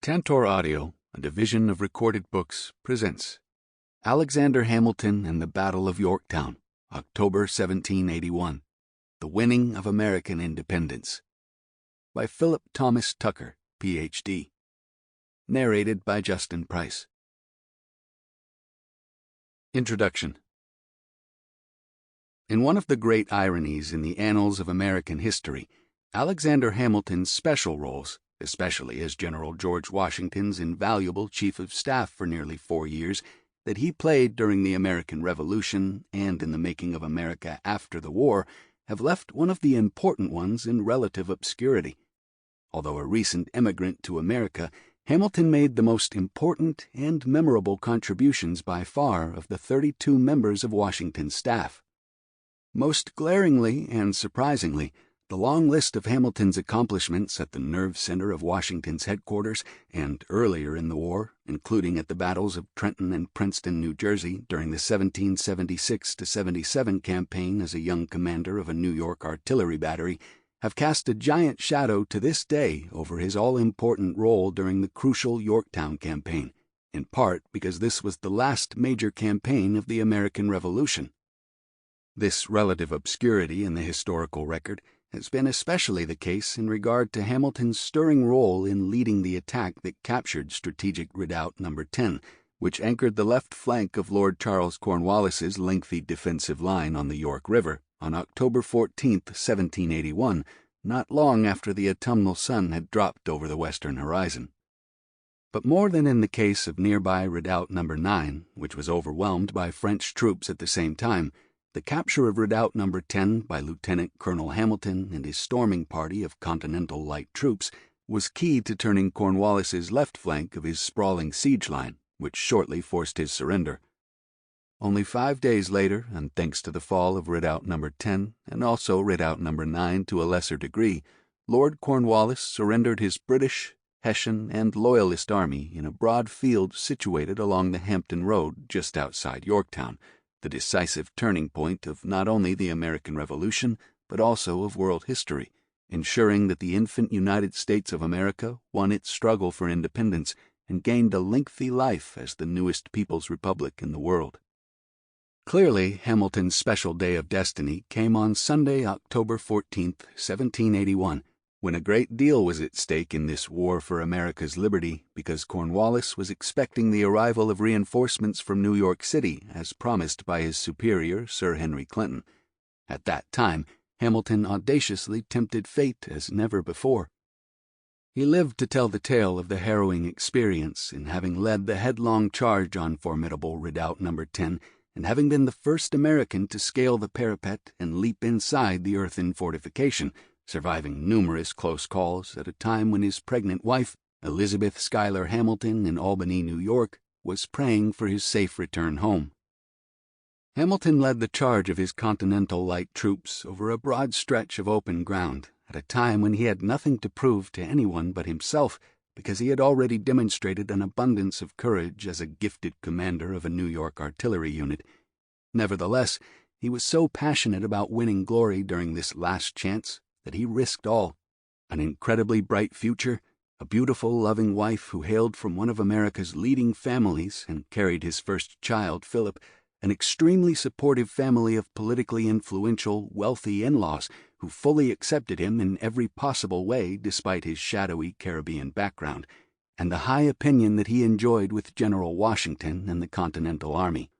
Tantor Audio, a division of Recorded Books, presents Alexander Hamilton and the Battle of Yorktown, October 1781, The Winning of American Independence, by Phillip Thomas Tucker, Ph.D. Narrated by Justin Price. Introduction. In one of the great ironies in the annals of American history, Alexander Hamilton's special roles, especially as General George Washington's invaluable chief of staff for nearly 4 years, that he played during the American Revolution and in the making of America after the war, have left one of the important ones in relative obscurity. Although a recent emigrant to America, Hamilton made the most important and memorable contributions by far of the 32 members of Washington's staff. Most glaringly and surprisingly, the long list of Hamilton's accomplishments at the nerve center of Washington's headquarters and earlier in the war, including at the battles of Trenton and Princeton, New Jersey, during the 1776-77 campaign as a young commander of a New York artillery battery, have cast a giant shadow to this day over his all-important role during the crucial Yorktown campaign, in part because this was the last major campaign of the American Revolution. This relative obscurity in the historical record has been especially the case in regard to Hamilton's stirring role in leading the attack that captured strategic redoubt No. 10, which anchored the left flank of Lord Charles Cornwallis's lengthy defensive line on the York River on October 14, 1781, not long after the autumnal sun had dropped over the western horizon. But more than in the case of nearby Redoubt No. 9, which was overwhelmed by French troops at the same time, the capture of Redoubt No. 10 by Lieutenant Colonel Hamilton and his storming party of Continental light troops was key to turning Cornwallis's left flank of his sprawling siege line, which shortly forced his surrender. Only 5 days later, and thanks to the fall of Redoubt No. 10 and also Redoubt No. 9 to a lesser degree, Lord Cornwallis surrendered his British, Hessian, and Loyalist army in a broad field situated along the Hampton Road just outside Yorktown, the decisive turning point of not only the American Revolution, but also of world history, ensuring that the infant United States of America won its struggle for independence and gained a lengthy life as the newest people's republic in the world. Clearly, Hamilton's special day of destiny came on Sunday, October 14, 1781, when a great deal was at stake in this war for America's liberty, because Cornwallis was expecting the arrival of reinforcements from New York City as promised by his superior, Sir Henry Clinton. At that time, Hamilton audaciously tempted fate as never before. He lived to tell the tale of the harrowing experience in having led the headlong charge on formidable Redoubt No. 10 and having been the first American to scale the parapet and leap inside the earthen fortification, surviving numerous close calls at a time when his pregnant wife, Elizabeth Schuyler Hamilton in Albany, New York, was praying for his safe return home. Hamilton led the charge of his Continental light troops over a broad stretch of open ground at a time when he had nothing to prove to anyone but himself, because he had already demonstrated an abundance of courage as a gifted commander of a New York artillery unit. Nevertheless, he was so passionate about winning glory during this last chance that he risked all: an incredibly bright future, a beautiful, loving wife who hailed from one of America's leading families and carried his first child, Phillip, an extremely supportive family of politically influential, wealthy in-laws who fully accepted him in every possible way despite his shadowy Caribbean background, and the high opinion that he enjoyed with General Washington and the Continental Army.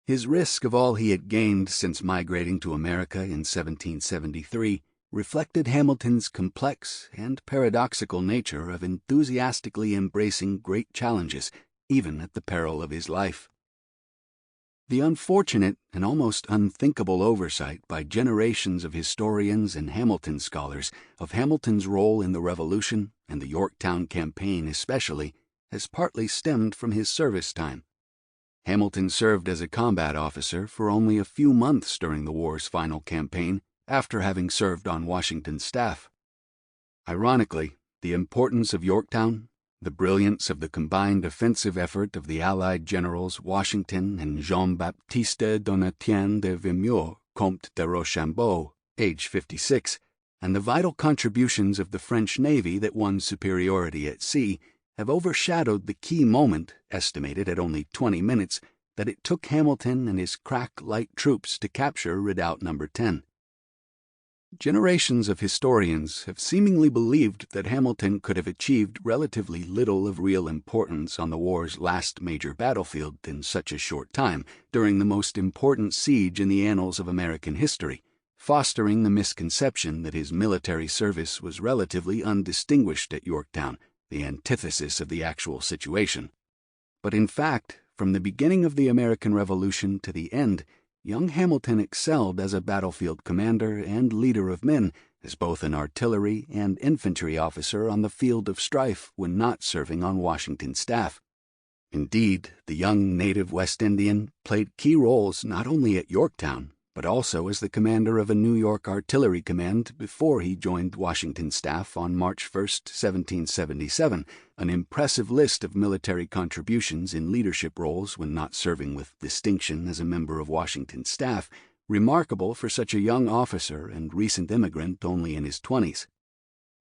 His risk of all he had gained since migrating to America in 1773 reflected Hamilton's complex and paradoxical nature of enthusiastically embracing great challenges, even at the peril of his life. The unfortunate and almost unthinkable oversight by generations of historians and Hamilton scholars of Hamilton's role in the Revolution, and the Yorktown campaign especially, has partly stemmed from his service time. Hamilton served as a combat officer for only a few months during the war's final campaign, after having served on Washington's staff. Ironically, the importance of Yorktown, the brilliance of the combined offensive effort of the Allied generals Washington and Jean-Baptiste Donatien de Vimeux, Comte de Rochambeau, age 56, and the vital contributions of the French Navy that won superiority at sea, have overshadowed the key moment, estimated at only 20 minutes, that it took Hamilton and his crack light troops to capture Redoubt No. 10. Generations of historians have seemingly believed that Hamilton could have achieved relatively little of real importance on the war's last major battlefield in such a short time, during the most important siege in the annals of American history, fostering the misconception that his military service was relatively undistinguished at Yorktown, the antithesis of the actual situation. But in fact, from the beginning of the American Revolution to the end, young Hamilton excelled as a battlefield commander and leader of men, as both an artillery and infantry officer on the field of strife when not serving on Washington's staff. Indeed, the young native West Indian played key roles not only at Yorktown, but also as the commander of a New York artillery command before he joined Washington's staff on March 1, 1777, an impressive list of military contributions in leadership roles when not serving with distinction as a member of Washington's staff, remarkable for such a young officer and recent immigrant only in his 20s.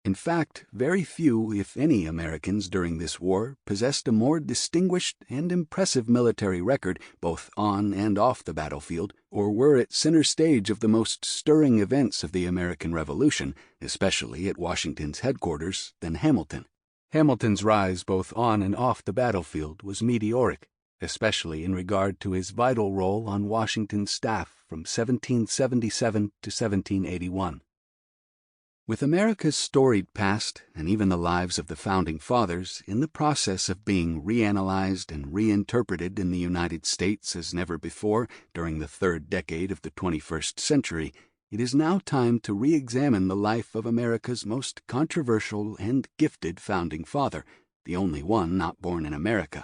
In fact, very few, if any, Americans during this war possessed a more distinguished and impressive military record both on and off the battlefield, or were at center stage of the most stirring events of the American Revolution, especially at Washington's headquarters, than Hamilton. Hamilton's rise both on and off the battlefield was meteoric, especially in regard to his vital role on Washington's staff from 1777 to 1781. With America's storied past, and even the lives of the Founding Fathers, in the process of being reanalyzed and reinterpreted in the United States as never before during the third decade of the 21st century, it is now time to re-examine the life of America's most controversial and gifted Founding Father, the only one not born in America.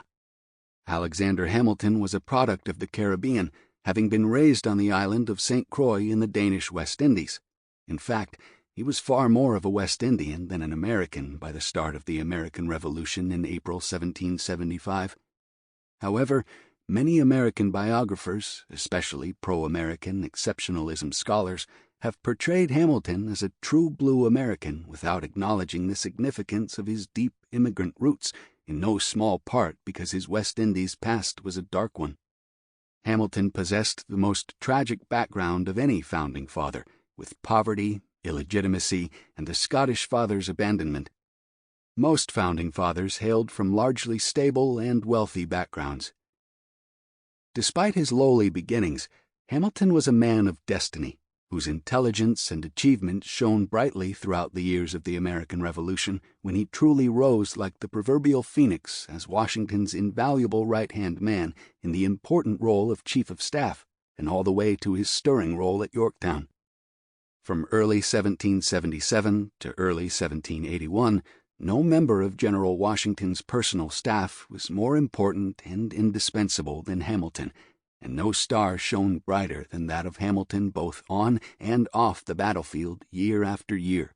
Alexander Hamilton was a product of the Caribbean, having been raised on the island of St. Croix in the Danish West Indies. In fact, he was far more of a West Indian than an American by the start of the American Revolution in April 1775. However, many American biographers, especially pro-American exceptionalism scholars, have portrayed Hamilton as a true blue American without acknowledging the significance of his deep immigrant roots, in no small part because his West Indies past was a dark one. Hamilton possessed the most tragic background of any founding father, with poverty, illegitimacy, and a Scottish father's abandonment. Most founding fathers hailed from largely stable and wealthy backgrounds. Despite his lowly beginnings, Hamilton was a man of destiny, whose intelligence and achievement shone brightly throughout the years of the American Revolution, when he truly rose like the proverbial phoenix as Washington's invaluable right-hand man in the important role of Chief of Staff, and all the way to his stirring role at Yorktown. From early 1777 to early 1781, no member of General Washington's personal staff was more important and indispensable than Hamilton, and no star shone brighter than that of Hamilton both on and off the battlefield year after year.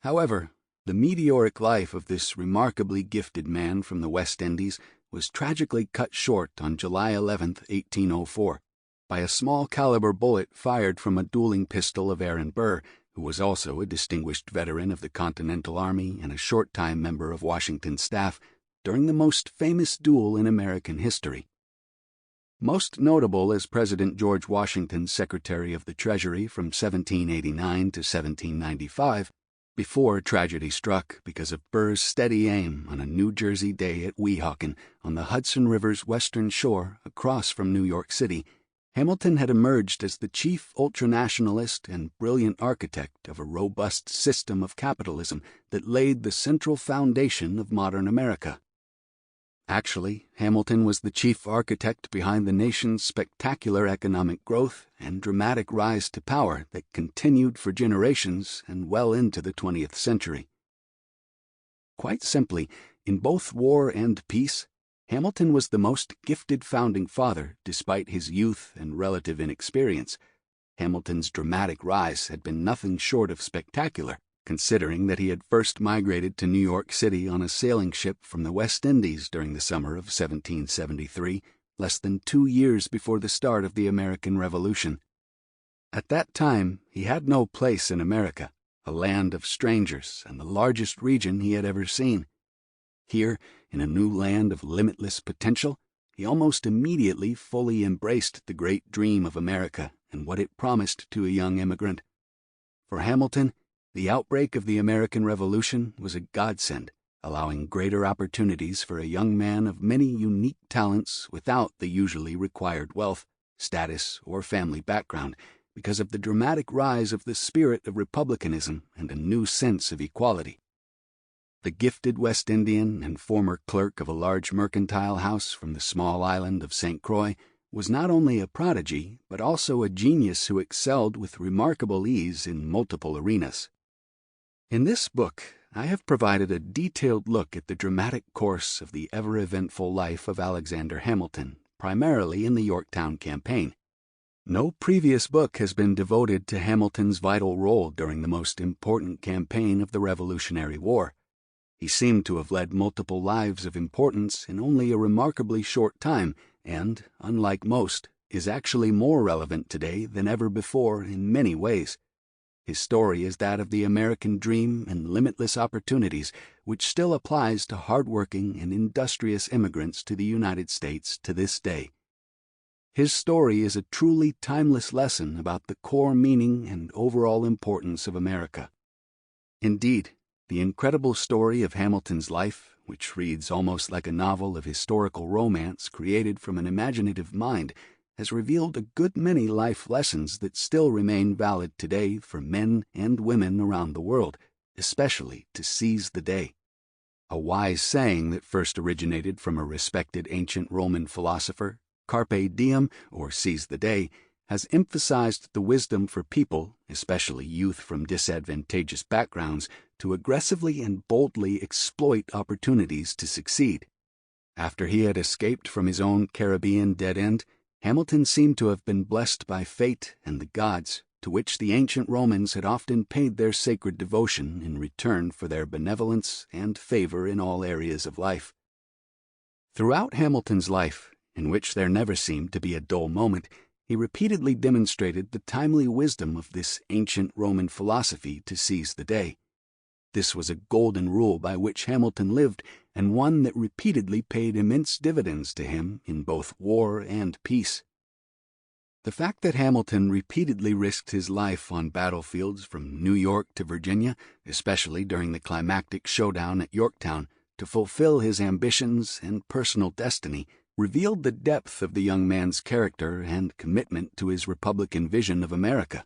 However, the meteoric life of this remarkably gifted man from the West Indies was tragically cut short on July 11, 1804. By a small-caliber bullet fired from a dueling pistol of Aaron Burr, who was also a distinguished veteran of the Continental Army and a short-time member of Washington's staff, during the most famous duel in American history. Most notable as President George Washington's Secretary of the Treasury from 1789 to 1795, before tragedy struck because of Burr's steady aim on a New Jersey day at Weehawken on the Hudson River's western shore across from New York City, Hamilton had emerged as the chief ultranationalist and brilliant architect of a robust system of capitalism that laid the central foundation of modern America. Actually, Hamilton was the chief architect behind the nation's spectacular economic growth and dramatic rise to power that continued for generations and well into the 20th century. Quite simply, in both war and peace, Hamilton was the most gifted founding father despite his youth and relative inexperience. Hamilton's dramatic rise had been nothing short of spectacular, considering that he had first migrated to New York City on a sailing ship from the West Indies during the summer of 1773, less than 2 years before the start of the American Revolution. At that time, he had no place in America, a land of strangers and the largest region he had ever seen. Here, in a new land of limitless potential, he almost immediately fully embraced the great dream of America and what it promised to a young immigrant. For Hamilton, the outbreak of the American Revolution was a godsend, allowing greater opportunities for a young man of many unique talents without the usually required wealth, status, or family background, because of the dramatic rise of the spirit of republicanism and a new sense of equality. The gifted West Indian and former clerk of a large mercantile house from the small island of St. Croix was not only a prodigy, but also a genius who excelled with remarkable ease in multiple arenas. In this book, I have provided a detailed look at the dramatic course of the ever-eventful life of Alexander Hamilton, primarily in the Yorktown campaign. No previous book has been devoted to Hamilton's vital role during the most important campaign of the Revolutionary War. He seemed to have led multiple lives of importance in only a remarkably short time and, unlike most, is actually more relevant today than ever before in many ways. His story is that of the American dream and limitless opportunities, which still applies to hardworking and industrious immigrants to the United States to this day. His story is a truly timeless lesson about the core meaning and overall importance of America. Indeed, the incredible story of Hamilton's life, which reads almost like a novel of historical romance created from an imaginative mind, has revealed a good many life lessons that still remain valid today for men and women around the world, especially to seize the day. A wise saying that first originated from a respected ancient Roman philosopher, carpe diem, or seize the day, has emphasized the wisdom for people, especially youth from disadvantageous backgrounds, to aggressively and boldly exploit opportunities to succeed. After he had escaped from his own Caribbean dead end, Hamilton seemed to have been blessed by fate and the gods, to which the ancient Romans had often paid their sacred devotion in return for their benevolence and favor in all areas of life. Throughout Hamilton's life, in which there never seemed to be a dull moment, he repeatedly demonstrated the timely wisdom of this ancient Roman philosophy to seize the day. This was a golden rule by which Hamilton lived, and one that repeatedly paid immense dividends to him in both war and peace. The fact that Hamilton repeatedly risked his life on battlefields from New York to Virginia, especially during the climactic showdown at Yorktown, to fulfill his ambitions and personal destiny, revealed the depth of the young man's character and commitment to his Republican vision of America.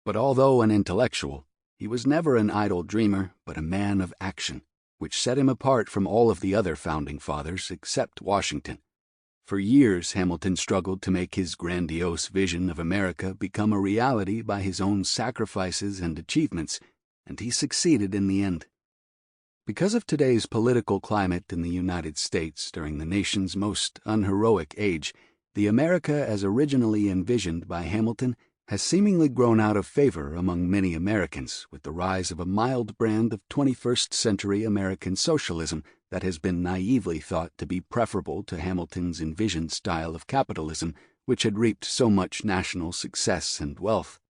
But although an intellectual, he was never an idle dreamer, but a man of action, which set him apart from all of the other founding fathers except Washington. For years, Hamilton struggled to make his grandiose vision of America become a reality by his own sacrifices and achievements, and he succeeded in the end. Because of today's political climate in the United States during the nation's most unheroic age, the America as originally envisioned by Hamilton has seemingly grown out of favor among many Americans with the rise of a mild brand of 21st century American socialism that has been naively thought to be preferable to Hamilton's envisioned style of capitalism, which had reaped so much national success and wealth.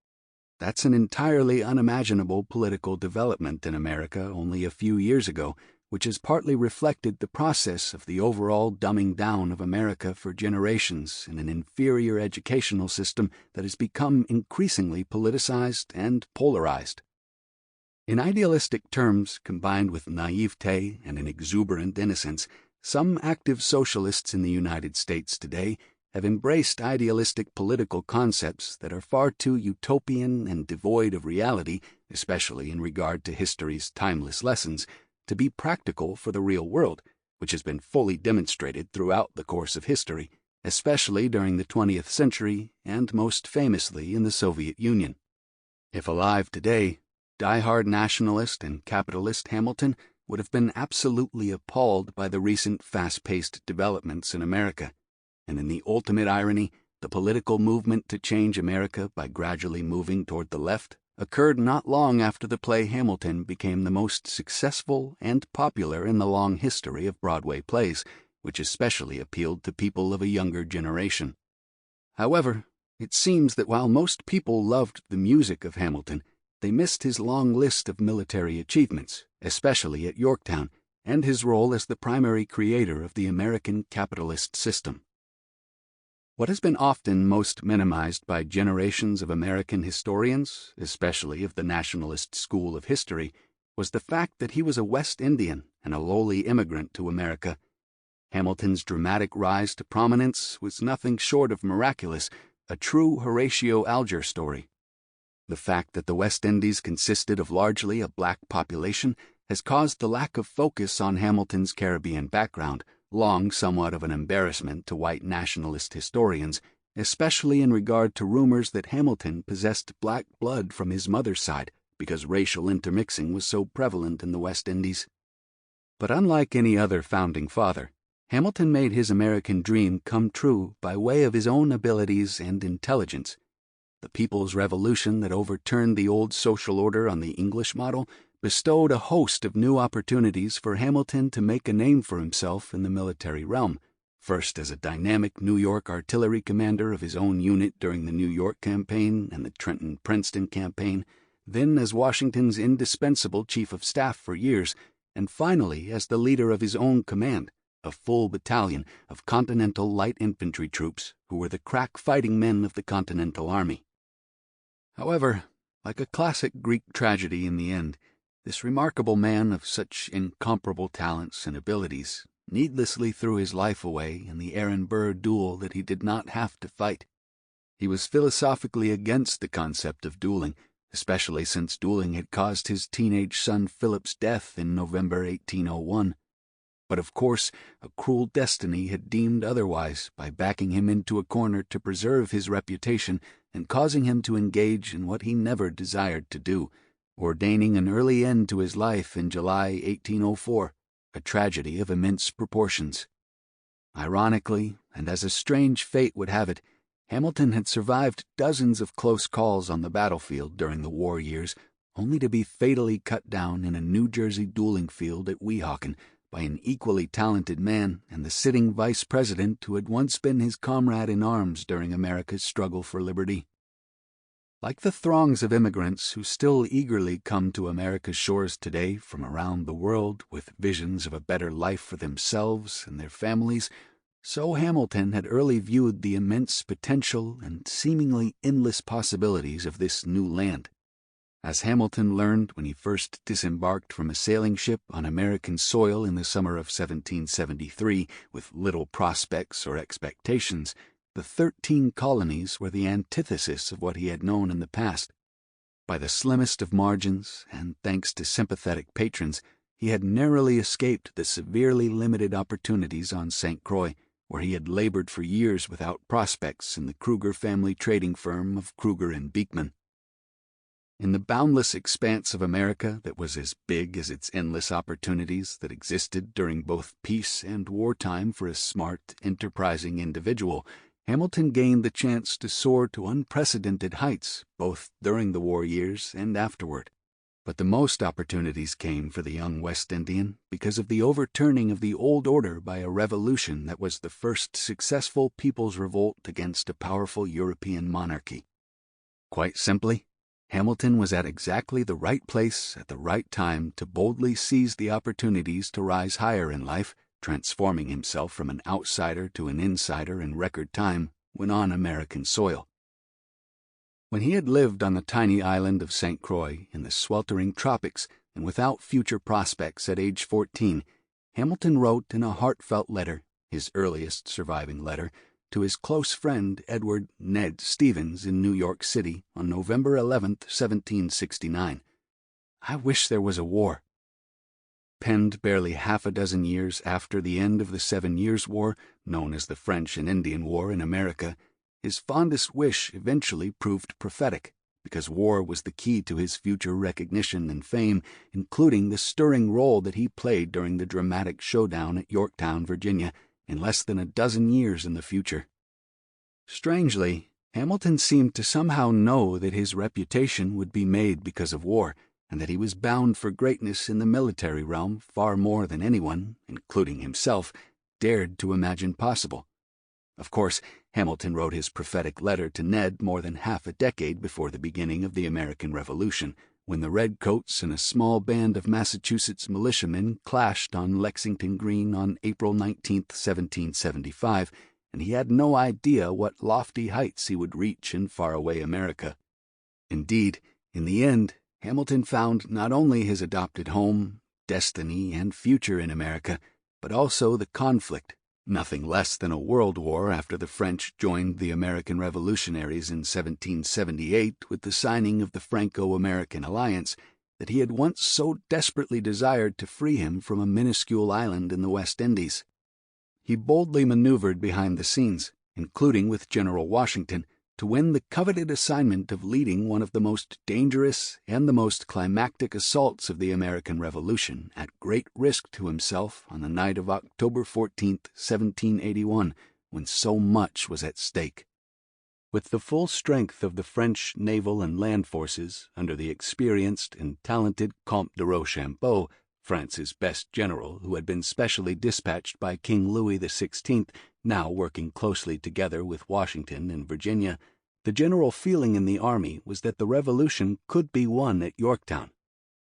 That's an entirely unimaginable political development in America only a few years ago, which has partly reflected the process of the overall dumbing down of America for generations in an inferior educational system that has become increasingly politicized and polarized. In idealistic terms, combined with naivete and an exuberant innocence, some active socialists in the United States today have embraced idealistic political concepts that are far too utopian and devoid of reality, especially in regard to history's timeless lessons, to be practical for the real world, which has been fully demonstrated throughout the course of history, especially during the 20th century and most famously in the Soviet Union. If alive today, die-hard nationalist and capitalist Hamilton would have been absolutely appalled by the recent fast-paced developments in America, and in the ultimate irony, the political movement to change America by gradually moving toward the left occurred not long after the play Hamilton became the most successful and popular in the long history of Broadway plays, which especially appealed to people of a younger generation. However, it seems that while most people loved the music of Hamilton, they missed his long list of military achievements, especially at Yorktown, and his role as the primary creator of the American capitalist system. What has been often most minimized by generations of American historians, especially of the nationalist school of history, was the fact that he was a West Indian and a lowly immigrant to America. Hamilton's dramatic rise to prominence was nothing short of miraculous, a true Horatio Alger story. The fact that the West Indies consisted of largely a black population has caused the lack of focus on Hamilton's Caribbean background, long somewhat of an embarrassment to white nationalist historians, especially in regard to rumors that Hamilton possessed black blood from his mother's side because racial intermixing was so prevalent in the West Indies. But unlike any other founding father, Hamilton made his American dream come true by way of his own abilities and intelligence. The People's Revolution that overturned the old social order on the English model bestowed a host of new opportunities for Hamilton to make a name for himself in the military realm, first as a dynamic New York artillery commander of his own unit during the New York campaign and the Trenton-Princeton campaign, then as Washington's indispensable chief of staff for years, and finally as the leader of his own command, a full battalion of Continental light infantry troops who were the crack fighting men of the Continental Army. However, like a classic Greek tragedy in the end, this remarkable man of such incomparable talents and abilities needlessly threw his life away in the Aaron Burr duel that he did not have to fight. He was philosophically against the concept of dueling, especially since dueling had caused his teenage son Philip's death in November 1801. But of course, a cruel destiny had deemed otherwise by backing him into a corner to preserve his reputation and causing him to engage in what he never desired to do, ordaining an early end to his life in July 1804, a tragedy of immense proportions. Ironically, and as a strange fate would have it, Hamilton had survived dozens of close calls on the battlefield during the war years, only to be fatally cut down in a New Jersey dueling field at Weehawken by an equally talented man and the sitting vice president who had once been his comrade in arms during America's struggle for liberty. Like the throngs of immigrants who still eagerly come to America's shores today from around the world with visions of a better life for themselves and their families, so Hamilton had early viewed the immense potential and seemingly endless possibilities of this new land. As Hamilton learned when he first disembarked from a sailing ship on American soil in the summer of 1773 with little prospects or expectations, the 13 colonies were the antithesis of what he had known in the past. By the slimmest of margins, and thanks to sympathetic patrons, he had narrowly escaped the severely limited opportunities on St. Croix, where he had labored for years without prospects in the Kruger family trading firm of Kruger and Beekman. In the boundless expanse of America that was as big as its endless opportunities that existed during both peace and wartime for a smart, enterprising individual, Hamilton gained the chance to soar to unprecedented heights, both during the war years and afterward. But the most opportunities came for the young West Indian because of the overturning of the old order by a revolution that was the first successful people's revolt against a powerful European monarchy. Quite simply, Hamilton was at exactly the right place at the right time to boldly seize the opportunities to rise higher in life, transforming himself from an outsider to an insider in record time when on American soil. When he had lived on the tiny island of St. Croix in the sweltering tropics and without future prospects at age 14, Hamilton wrote in a heartfelt letter, his earliest surviving letter, to his close friend Edward "Ned" Stevens in New York City on November 11, 1769. "I wish there was a war." Penned barely half a dozen years after the end of the 7 Years' War, known as the French and Indian War in America, his fondest wish eventually proved prophetic, because war was the key to his future recognition and fame, including the stirring role that he played during the dramatic showdown at Yorktown, Virginia, in less than a dozen years in the future. Strangely, Hamilton seemed to somehow know that his reputation would be made because of war, and that he was bound for greatness in the military realm far more than anyone, including himself, dared to imagine possible. Of course, Hamilton wrote his prophetic letter to Ned more than half a decade before the beginning of the American Revolution, when the Redcoats and a small band of Massachusetts militiamen clashed on Lexington Green on April 19, 1775, and he had no idea what lofty heights he would reach in faraway America. Indeed, in the end, Hamilton found not only his adopted home, destiny, and future in America, but also the conflict, nothing less than a world war after the French joined the American revolutionaries in 1778 with the signing of the Franco-American alliance, that he had once so desperately desired to free him from a minuscule island in the West Indies. He boldly maneuvered behind the scenes, including with General Washington, to win the coveted assignment of leading one of the most dangerous and the most climactic assaults of the American Revolution at great risk to himself on the night of October 14, 1781, when so much was at stake. With the full strength of the French naval and land forces under the experienced and talented Comte de Rochambeau, France's best general, who had been specially dispatched by King Louis XVI, now working closely together with Washington in Virginia, the general feeling in the army was that the revolution could be won at Yorktown.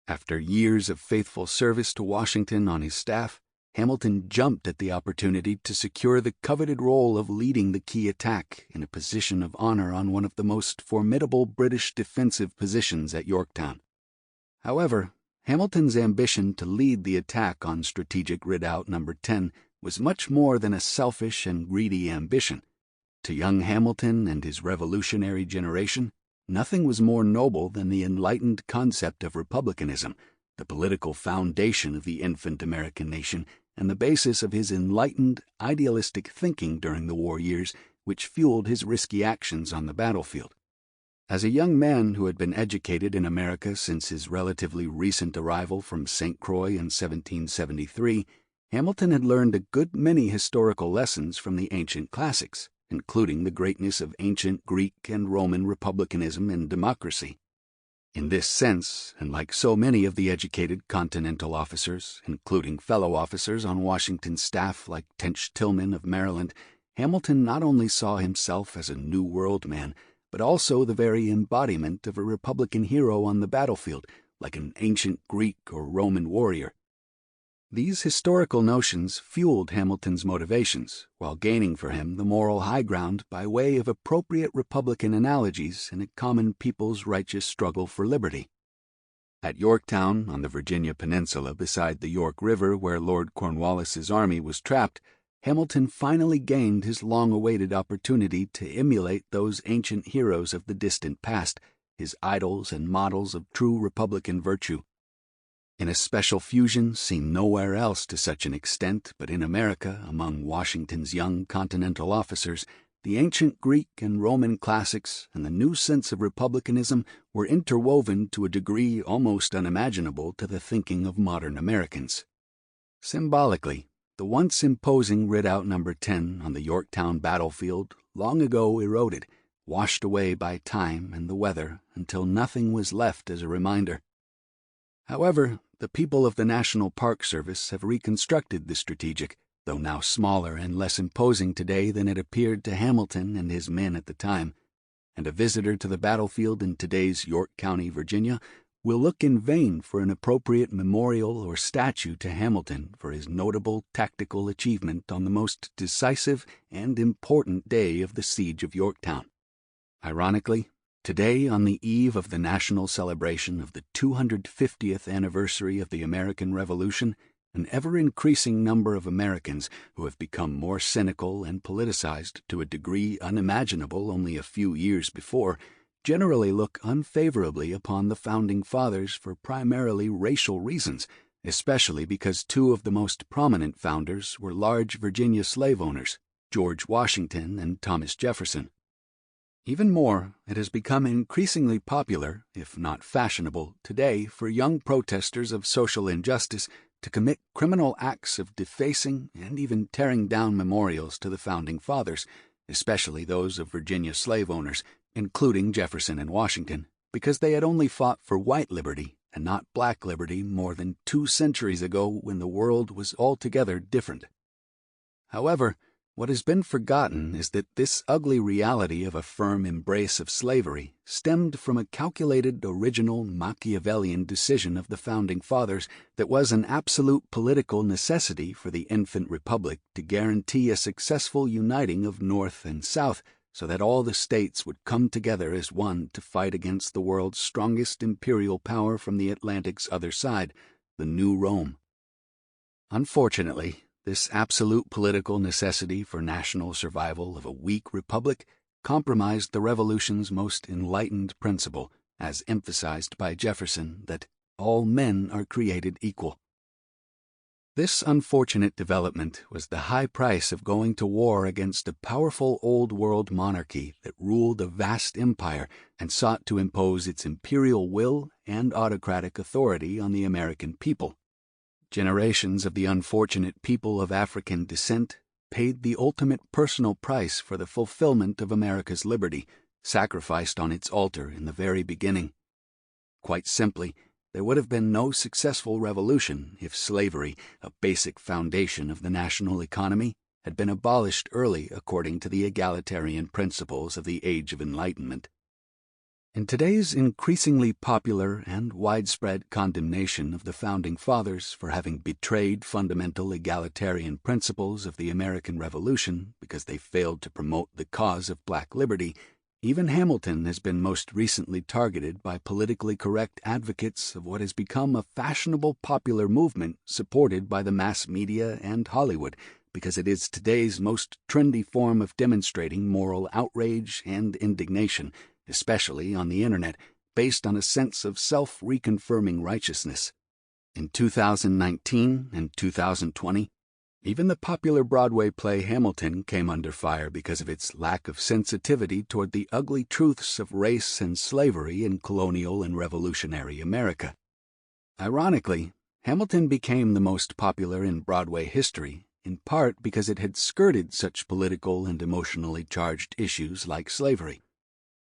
After years of faithful service to Washington on his staff, Hamilton jumped at the opportunity to secure the coveted role of leading the key attack in a position of honor on one of the most formidable British defensive positions at Yorktown. However, Hamilton's ambition to lead the attack on strategic redoubt No. 10 was much more than a selfish and greedy ambition. To young Hamilton and his revolutionary generation, nothing was more noble than the enlightened concept of republicanism, the political foundation of the infant American nation, and the basis of his enlightened, idealistic thinking during the war years, which fueled his risky actions on the battlefield. As a young man who had been educated in America since his relatively recent arrival from St. Croix in 1773, Hamilton had learned a good many historical lessons from the ancient classics, including the greatness of ancient Greek and Roman republicanism and democracy. In this sense, and like so many of the educated Continental officers, including fellow officers on Washington's staff like Tench Tillman of Maryland, Hamilton not only saw himself as a New World man, but also the very embodiment of a Republican hero on the battlefield, like an ancient Greek or Roman warrior. These historical notions fueled Hamilton's motivations, while gaining for him the moral high ground by way of appropriate Republican analogies in a common people's righteous struggle for liberty. At Yorktown, on the Virginia Peninsula beside the York River where Lord Cornwallis's army was trapped, Hamilton finally gained his long-awaited opportunity to emulate those ancient heroes of the distant past, his idols and models of true Republican virtue. In a special fusion seen nowhere else to such an extent but in America among Washington's young Continental officers, the ancient Greek and Roman classics and the new sense of republicanism were interwoven to a degree almost unimaginable to the thinking of modern Americans. Symbolically, the once imposing redoubt No. 10 on the Yorktown battlefield long ago eroded, washed away by time and the weather until nothing was left as a reminder. However, the people of the National Park Service have reconstructed the strategic, though now smaller and less imposing today than it appeared to Hamilton and his men at the time, and a visitor to the battlefield in today's York County, Virginia, will look in vain for an appropriate memorial or statue to Hamilton for his notable tactical achievement on the most decisive and important day of the Siege of Yorktown. Ironically, today, on the eve of the national celebration of the 250th anniversary of the American Revolution, an ever-increasing number of Americans who have become more cynical and politicized to a degree unimaginable only a few years before generally look unfavorably upon the Founding Fathers for primarily racial reasons, especially because two of the most prominent founders were large Virginia slave owners, George Washington and Thomas Jefferson. Even more, it has become increasingly popular, if not fashionable, today for young protesters of social injustice to commit criminal acts of defacing and even tearing down memorials to the Founding Fathers, especially those of Virginia slave owners, including Jefferson and Washington, because they had only fought for white liberty and not black liberty more than 2 centuries ago when the world was altogether different. However, What has been forgotten is that this ugly reality of a firm embrace of slavery stemmed from a calculated, original Machiavellian decision of the Founding Fathers that was an absolute political necessity for the infant republic to guarantee a successful uniting of North and South, so that all the states would come together as one to fight against the world's strongest imperial power from the Atlantic's other side, the New Rome. Unfortunately, this absolute political necessity for national survival of a weak republic compromised the Revolution's most enlightened principle, as emphasized by Jefferson, that all men are created equal. This unfortunate development was the high price of going to war against a powerful old-world monarchy that ruled a vast empire and sought to impose its imperial will and autocratic authority on the American people. Generations of the unfortunate people of African descent paid the ultimate personal price for the fulfillment of America's liberty, sacrificed on its altar in the very beginning. Quite simply, there would have been no successful revolution if slavery, a basic foundation of the national economy, had been abolished early according to the egalitarian principles of the Age of Enlightenment. In today's increasingly popular and widespread condemnation of the Founding Fathers for having betrayed fundamental egalitarian principles of the American Revolution because they failed to promote the cause of black liberty, even Hamilton has been most recently targeted by politically correct advocates of what has become a fashionable popular movement supported by the mass media and Hollywood, because it is today's most trendy form of demonstrating moral outrage and indignation, especially on the internet, based on a sense of self-reconfirming righteousness. In 2019 and 2020, even the popular Broadway play Hamilton came under fire because of its lack of sensitivity toward the ugly truths of race and slavery in colonial and revolutionary America. Ironically, Hamilton became the most popular in Broadway history, in part because it had skirted such political and emotionally charged issues like slavery.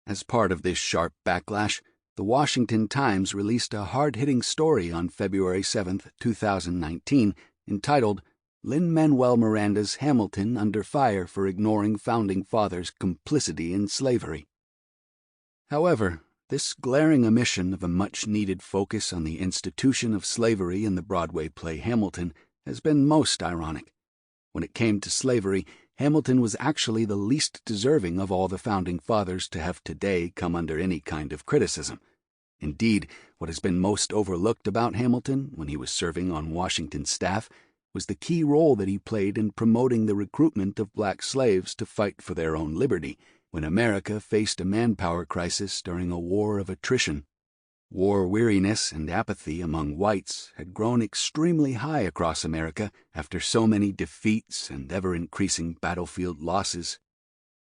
As part of this sharp backlash, the Washington Times released a hard-hitting story on February 7, 2019, entitled "Lin-Manuel Miranda's Hamilton Under Fire for Ignoring Founding Fathers' Complicity in Slavery." However, this glaring omission of a much-needed focus on the institution of slavery in the Broadway play Hamilton has been most ironic. When it came to slavery, Hamilton was actually the least deserving of all the Founding Fathers to have today come under any kind of criticism. Indeed, what has been most overlooked about Hamilton when he was serving on Washington's staff was the key role that he played in promoting the recruitment of black slaves to fight for their own liberty, when America faced a manpower crisis during a war of attrition. War weariness and apathy among whites had grown extremely high across America after so many defeats and ever-increasing battlefield losses.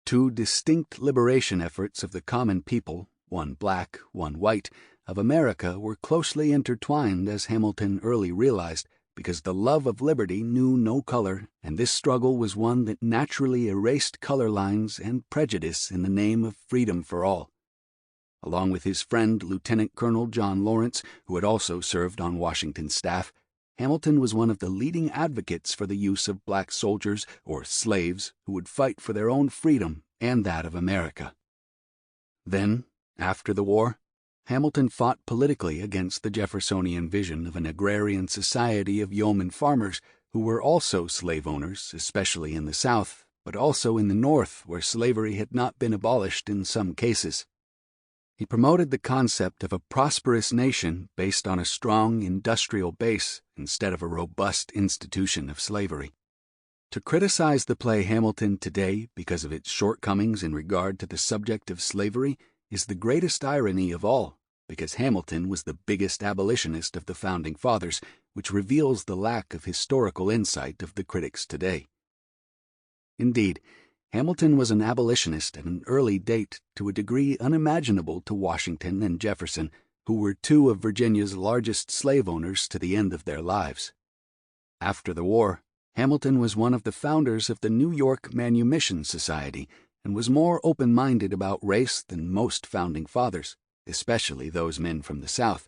Two distinct liberation efforts of the common people, one black, one white, of America were closely intertwined, as Hamilton early realized, because the love of liberty knew no color, and this struggle was one that naturally erased color lines and prejudice in the name of freedom for all. Along with his friend Lieutenant Colonel John Lawrence, who had also served on Washington's staff, Hamilton was one of the leading advocates for the use of black soldiers, or slaves, who would fight for their own freedom and that of America. Then, after the war, Hamilton fought politically against the Jeffersonian vision of an agrarian society of yeoman farmers who were also slave owners, especially in the South, but also in the North, where slavery had not been abolished in some cases. He promoted the concept of a prosperous nation based on a strong industrial base instead of a robust institution of slavery. To criticize the play Hamilton today because of its shortcomings in regard to the subject of slavery is the greatest irony of all, because Hamilton was the biggest abolitionist of the Founding Fathers, which reveals the lack of historical insight of the critics today. Indeed, Hamilton was an abolitionist at an early date to a degree unimaginable to Washington and Jefferson, who were two of Virginia's largest slave owners to the end of their lives. After the war, Hamilton was one of the founders of the New York Manumission Society and was more open-minded about race than most Founding Fathers, especially those men from the South.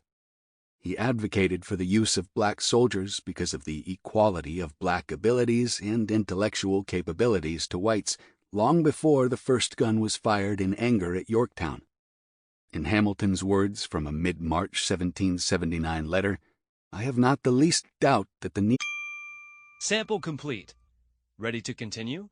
He advocated for the use of black soldiers because of the equality of black abilities and intellectual capabilities to whites long before the first gun was fired in anger at Yorktown. In Hamilton's words from a mid-March 1779 letter, "I have not the least doubt that the Sample complete. Ready to continue?